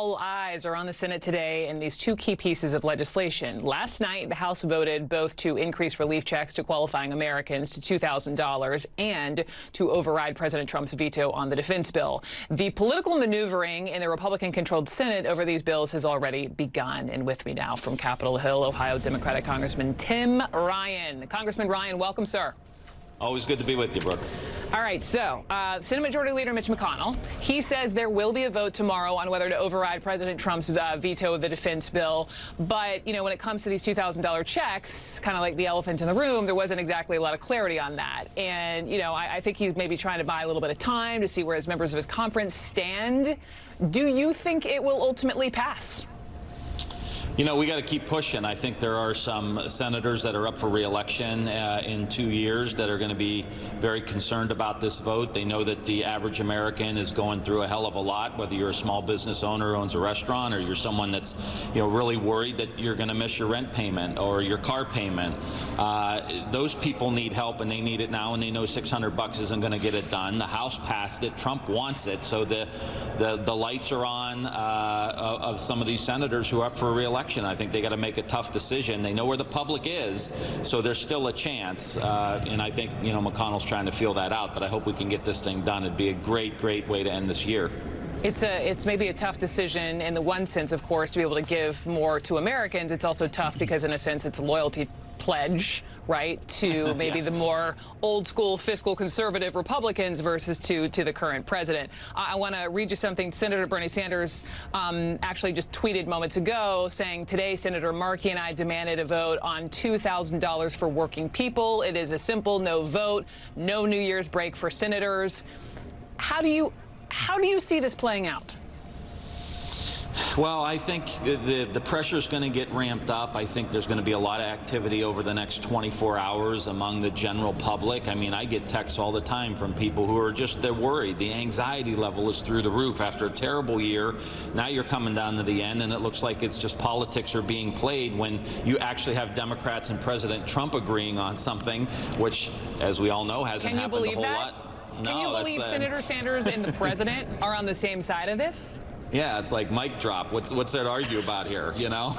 All eyes are on the Senate today in these two key pieces of legislation. Last night, the House voted both to increase relief checks to qualifying Americans to $2,000 and to override President Trump's veto on the defense bill. The political maneuvering in the Republican-controlled Senate over these bills has already begun. And with me now from Capitol Hill, Ohio Democratic Congressman Tim Ryan. Congressman Ryan, welcome, sir. Always good to be with you, Brooke. All right, so Senate Majority Leader Mitch McConnell, he says there will be a vote tomorrow on whether to override President Trump's veto of the defense bill. But, you know, when it comes to these $2,000 checks, kind of like the elephant in the room, there wasn't exactly a lot of clarity on that. And, you know, I think he's maybe trying to buy a little bit of time to see where his members of his conference stand. Do you think it will ultimately pass? You know, we got to keep pushing. I think there are some senators that are up for re-election in 2 years that are going to be very concerned about this vote. They know that the average American is going through a hell of a lot, whether you're a small business owner who owns a restaurant or you're someone that's, you know, really worried that you're going to miss your rent payment or your car payment. Those people need help, and they need it now, and they know $600 isn't going to get it done. The House passed it. Trump wants it. So the lights are on of some of these senators who are up for re-election. I think they got to make a tough decision. They know where the public is, so there's still a chance. And I think, you know, McConnell's trying to feel that out, but I hope we can get this thing done. It'd be a great, great way to end this year. It's maybe a tough decision in the one sense, of course, to be able to give more to Americans. It's also tough because, in a sense, it's a loyalty pledge, right, to maybe the more old school fiscal conservative Republicans versus to the current president. I want to read you something Senator Bernie Sanders actually just tweeted moments ago, saying, today Senator Markey and I demanded a vote on $2,000 for working people. It is a simple no vote, no New Year's break for senators. How do you see this playing out? Well, I think the pressure is going to get ramped up. I think there's going to be a lot of activity over the next 24 hours among the general public. I mean, I get texts all the time from people who are just, they're worried. The anxiety level is through the roof after a terrible year. Now you're coming down to the end, and it looks like it's just politics are being played when you actually have Democrats and President Trump agreeing on something, which, as we all know, hasn't happened a whole lot. Can you believe Senator Sanders and the president are on the same side of this? Yeah, it's like mic drop. What's there to argue about here, you know?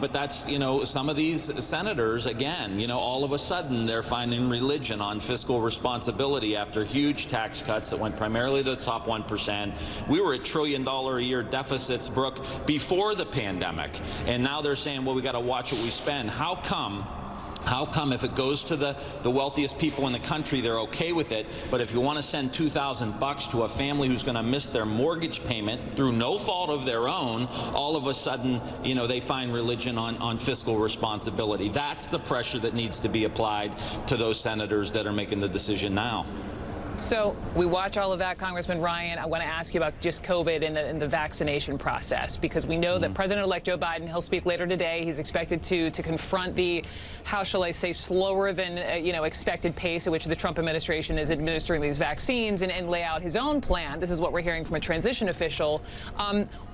But that's, you know, some of these senators, again, you know, all of a sudden they're finding religion on fiscal responsibility after huge tax cuts that went primarily to the top 1%. We were at $1 trillion a year deficits, Brooke, before the pandemic. And now they're saying, well, we got to watch what we spend. How come if it goes to the wealthiest people in the country, they're okay with it, but if you want to send $2,000 to a family who's going to miss their mortgage payment through no fault of their own, all of a sudden, you know, they find religion on fiscal responsibility? That's the pressure that needs to be applied to those senators that are making the decision now. So we watch all of that, Congressman Ryan. I want to ask you about just COVID and the vaccination process, because we know that President-elect Joe Biden, he'll speak later today. He's expected to confront the, how shall I say, slower than you know, expected pace at which the Trump administration is administering these vaccines and lay out his own plan. This is what we're hearing from a transition official.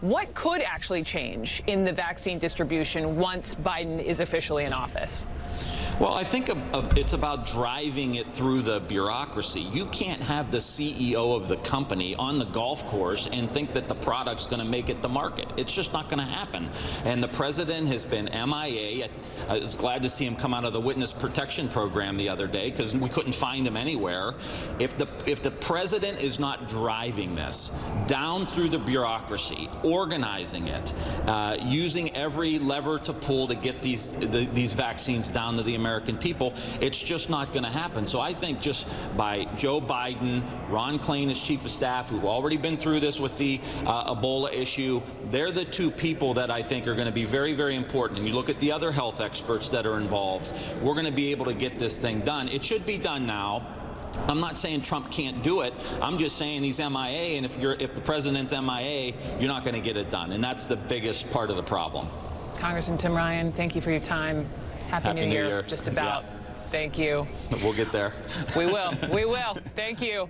What could actually change in the vaccine distribution once Biden is officially in office? Well, I think it's about driving it through the bureaucracy. You can't have the CEO of the company on the golf course and think that the product's going to make it to market. It's just not going to happen. And the president has been MIA. I was glad to see him come out of the witness protection program the other day because we couldn't find him anywhere. If the president is not driving this down through the bureaucracy, organizing it, using every lever to pull to get these vaccines down to the American people, it's just not going to happen. So I think just by Joe Biden, Ron Klain as chief of staff, who've already been through this with the Ebola issue, they're the two people that I think are going to be very, very important. And you look at the other health experts that are involved, we're going to be able to get this thing done. It should be done now. I'm not saying Trump can't do it. I'm just saying he's MIA, and if the president's MIA, you're not going to get it done. And that's the biggest part of the problem. Congressman Tim Ryan, thank you for your time. Happy New Year, just about. Yeah. Thank you. We'll get there. We will. We will. Thank you.